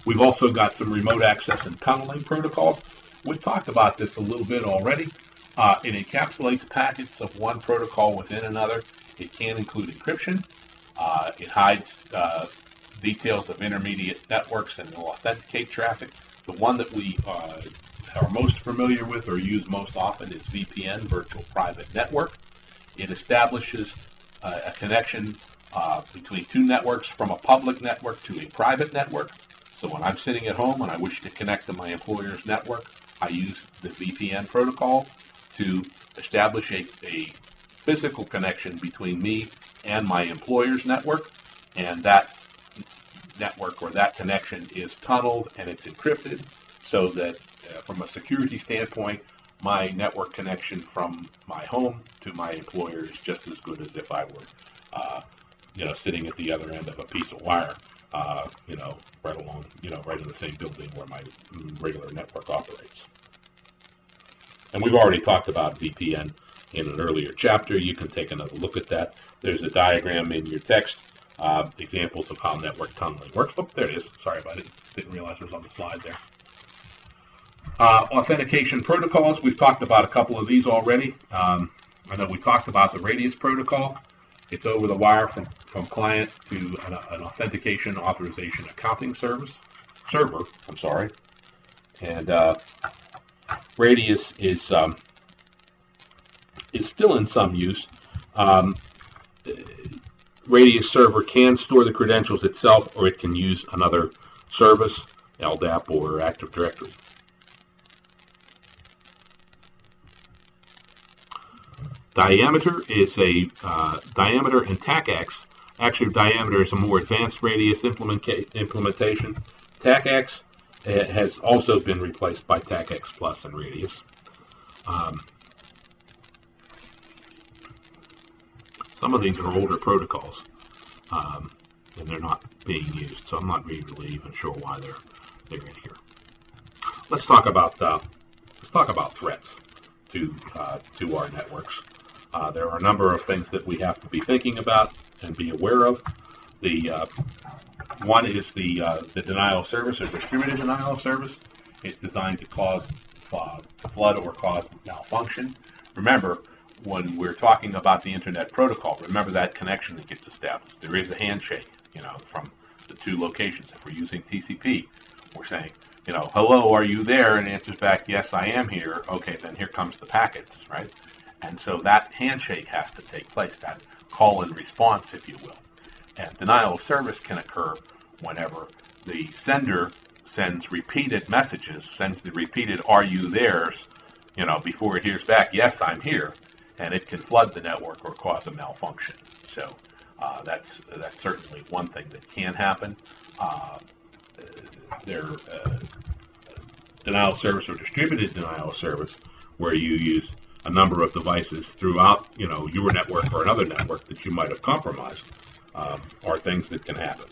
We've also got some remote access and tunneling protocols. We've talked about this a little bit already. It encapsulates packets of one protocol within another. It can include encryption. It hides details of intermediate networks and will authenticate traffic. The one that we are most familiar with or use most often is VPN, Virtual Private Network. It establishes a connection between two networks from a public network to a private network. So when I'm sitting at home and I wish to connect to my employer's network, I use the VPN protocol to establish a physical connection between me and my employer's network, and that network or that connection is tunneled and it's encrypted so that from a security standpoint, my network connection from my home to my employer is just as good as if I were sitting at the other end of a piece of wire, right along, right in the same building where my regular network operates. And we've already talked about VPN in an earlier chapter. You can take another look at that. There's a diagram in your text, examples of how network tunneling works. Oh, there it is. Sorry about it. Didn't realize it was on the slide there. Authentication protocols. We've talked about a couple of these already. I know we talked about the Radius protocol. It's over the wire from client to an authentication authorization accounting server. And Radius is still in some use. Radius server can store the credentials itself, or it can use another service, LDAP or Active Directory. Diameter is a Diameter and TACACS. Actually, Diameter is a more advanced Radius implementation. TACACS has also been replaced by TACACS Plus and Radius. Some of these are older protocols, and they're not being used, so I'm not really even sure why they're in here. Let's talk about threats to our networks. There are a number of things that we have to be thinking about and be aware of. The one is the denial of service or distributed denial of service. It's designed to cause flood or cause malfunction. Remember, when we're talking about the Internet protocol, remember that connection that gets established. There is a handshake, from the two locations. If we're using TCP, we're saying, hello, are you there? And it answers back, yes, I am here. Okay, then here comes the packets, right? And so that handshake has to take place, that call and response, if you will. And denial of service can occur whenever the sender sends repeated messages, sends the repeated "are you there's," before it hears back, "yes, I'm here," and it can flood the network or cause a malfunction. So that's certainly one thing that can happen. Denial of service or distributed denial of service, where you use a number of devices throughout, your network or another network that you might have compromised, are things that can happen.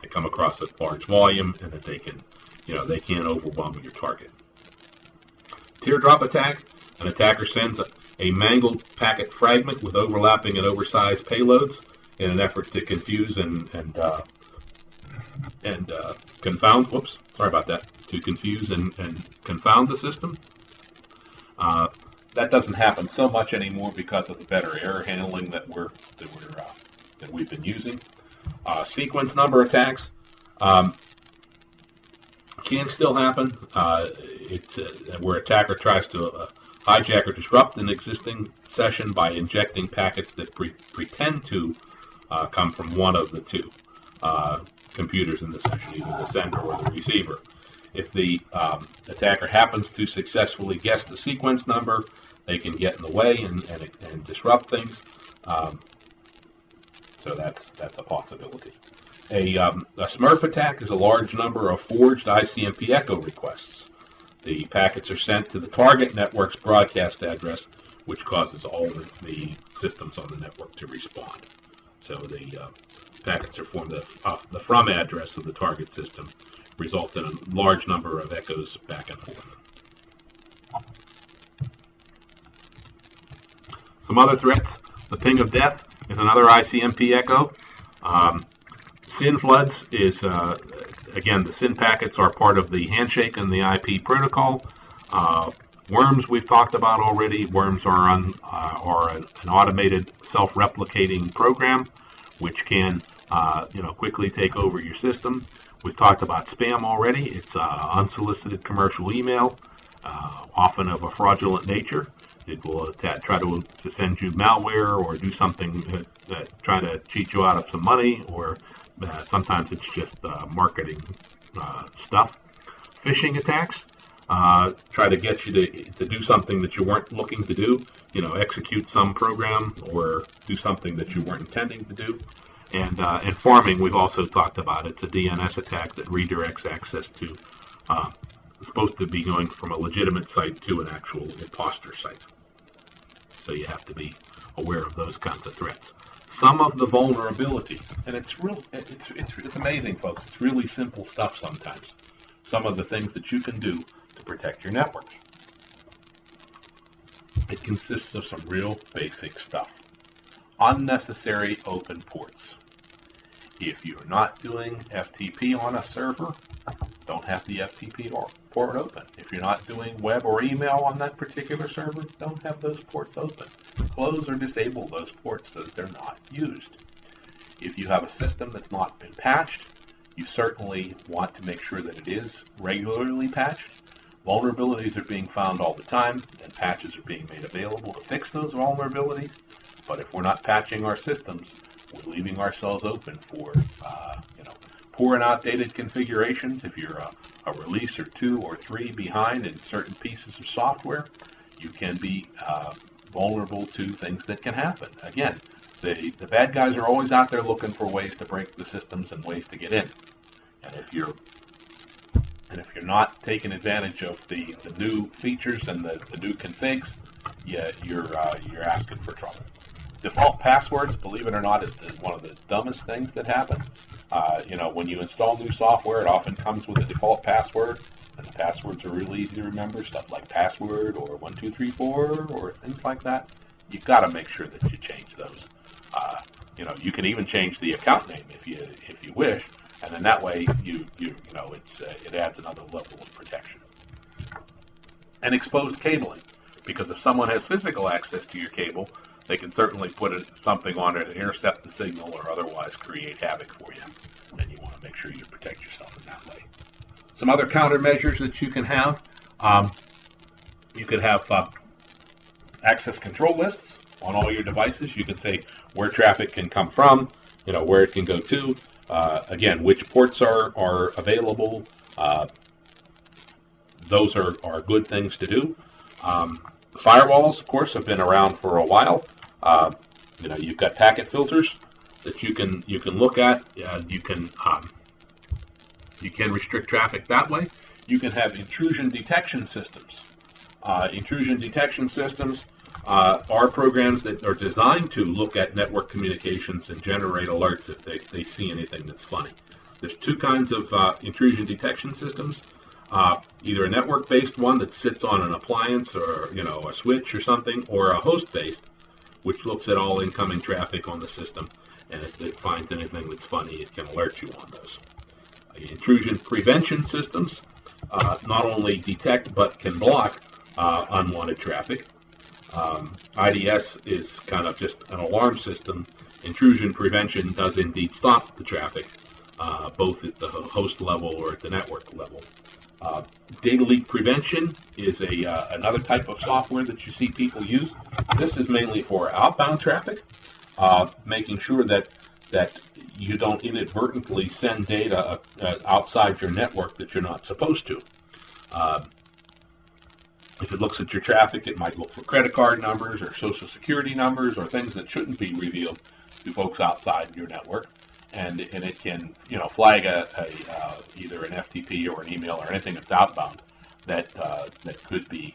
They come across a large volume, and that they can overwhelm your target. Teardrop attack: an attacker sends a mangled packet fragment with overlapping and oversized payloads in an effort to confuse and confound. To confuse and confound the system. That doesn't happen so much anymore because of the better error handling that we've been using. Sequence number attacks can still happen. It's where attacker tries to hijack or disrupt an existing session by injecting packets that pretend to come from one of the two computers in the session, either the sender or the receiver. If the attacker happens to successfully guess the sequence number, they can get in the way and disrupt things. So that's a possibility. A Smurf attack is a large number of forged ICMP echo requests. The packets are sent to the target network's broadcast address, which causes all of the systems on the network to respond. So the packets are from the from address of the target system, result in a large number of echoes back and forth. Some other threats: the ping of death is another ICMP echo. SYN floods is again, the SYN packets are part of the handshake and the IP protocol. Worms we've talked about already. Worms are an automated self-replicating program which can quickly take over your system. We've talked about spam already. It's unsolicited commercial email, often of a fraudulent nature. It will try to send you malware or do something that try to cheat you out of some money, or sometimes it's just marketing stuff. Phishing attacks try to get you to do something that you weren't looking to do, execute some program or do something that you weren't intending to do. And farming, we've also talked about. It's a DNS attack that redirects access to, supposed to be going from a legitimate site to an actual imposter site. So you have to be aware of those kinds of threats. Some of the vulnerabilities, and it's amazing, folks. It's really simple stuff sometimes. Some of the things that you can do to protect your networks. It consists of some real basic stuff. Unnecessary open ports. If you're not doing FTP on a server, don't have the FTP port open. If you're not doing web or email on that particular server, don't have those ports open. Close or disable those ports so that they're not used. If you have a system that's not been patched, you certainly want to make sure that it is regularly patched. Vulnerabilities are being found all the time, and patches are being made available to fix those vulnerabilities. But if we're not patching our systems, we're leaving ourselves open for poor and outdated configurations. If you're a release or 2 or 3 behind in certain pieces of software, you can be vulnerable to things that can happen. Again, the bad guys are always out there looking for ways to break the systems and ways to get in. And if you're not taking advantage of the new features and the new configs, you're asking for trouble. Default passwords, believe it or not, is one of the dumbest things that happen. When you install new software, it often comes with a default password, and the passwords are really easy to remember, stuff like password or 1234 or things like that. You've got to make sure that you change those. You can even change the account name if you wish, and then that way it adds another level of protection. And exposed cabling, because if someone has physical access to your cable, they can certainly put something on it to intercept the signal or otherwise create havoc for you. And you want to make sure you protect yourself in that way. Some other countermeasures that you can have, you could have access control lists on all your devices. You can say where traffic can come from, where it can go to, again, which ports are available. Those are good things to do. Firewalls, of course, have been around for a while. You've got packet filters that you can look at. You can restrict traffic that way. You can have intrusion detection systems. Intrusion detection systems are programs that are designed to look at network communications and generate alerts if they see anything that's funny. There's two kinds of intrusion detection systems. Either a network-based one that sits on an appliance or a switch or something, or a host-based, which looks at all incoming traffic on the system, and if it finds anything that's funny, it can alert you on those. Intrusion prevention systems not only detect but can block unwanted traffic. IDS is kind of just an alarm system. Intrusion prevention does indeed stop the traffic, both at the host level or at the network level. Data leak prevention is another type of software that you see people use. This is mainly for outbound traffic, making sure that you don't inadvertently send data outside your network that you're not supposed to. If it looks at your traffic, it might look for credit card numbers or social security numbers or things that shouldn't be revealed to folks outside your network. And it can, flag either an FTP or an email or anything that's outbound that could be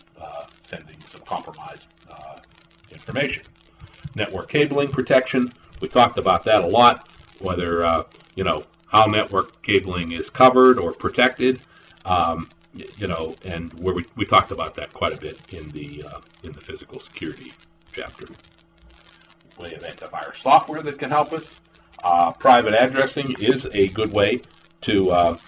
sending some compromised information. Network cabling protection, we talked about that a lot. Whether how network cabling is covered or protected, and where we talked about that quite a bit in the physical security chapter. We have antivirus software that can help us. Private addressing is a good way to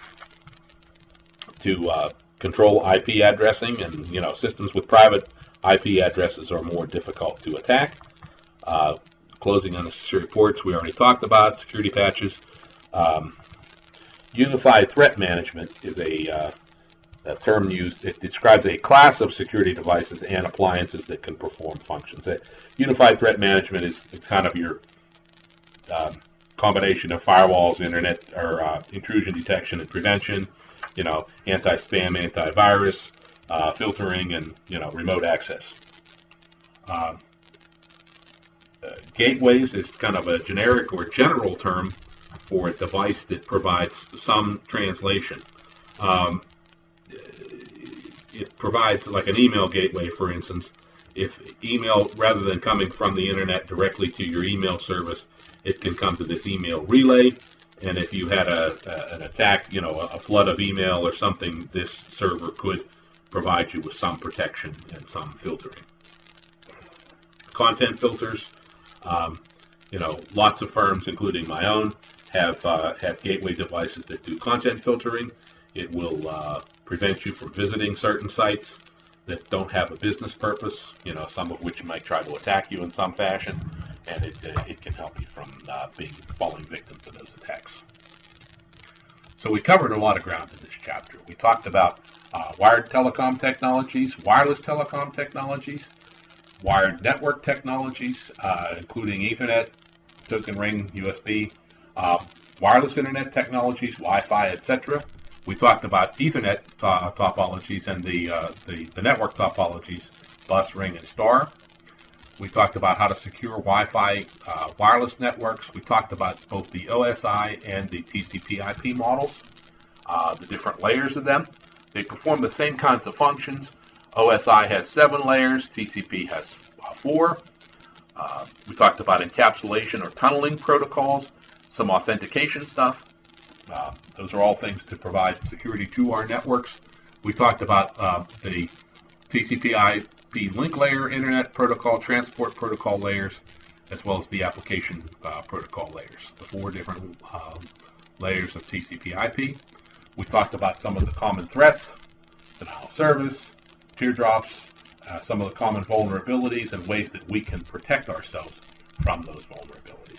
to control IP addressing, and systems with private IP addresses are more difficult to attack. Closing unnecessary ports we already talked about. Security patches. Unified threat management is a term used. It describes a class of security devices and appliances that can perform functions. Unified threat management is kind of your combination of firewalls, internet or intrusion detection and prevention, anti-spam, antivirus, filtering, and remote access. Gateways is kind of a generic or general term for a device that provides some translation. It provides, like an email gateway, for instance. If email, rather than coming from the internet directly to your email service, it can come to this email relay. And if you had an attack, a flood of email or something, this server could provide you with some protection and some filtering. Content filters. Lots of firms, including my own, have gateway devices that do content filtering. It will prevent you from visiting certain sites that don't have a business purpose, some of which might try to attack you in some fashion, and it can help you from falling victim to those attacks. So we covered a lot of ground in this chapter. We talked about wired telecom technologies, wireless telecom technologies, wired network technologies, including Ethernet, token ring, USB, wireless internet technologies, Wi-Fi, etc. We talked about Ethernet topologies and the network topologies, bus, ring, and star. We talked about how to secure Wi-Fi wireless networks. We talked about both the OSI and the TCP/IP models, the different layers of them. They perform the same kinds of functions. OSI has 7 layers, TCP has 4. We talked about encapsulation or tunneling protocols, some authentication stuff. Those are all things to provide security to our networks. We talked about the TCP/IP link layer, internet protocol, transport protocol layers, as well as the application protocol layers, the 4 different layers of TCP/IP. We talked about some of the common threats, denial of service, teardrops, some of the common vulnerabilities, and ways that we can protect ourselves from those vulnerabilities.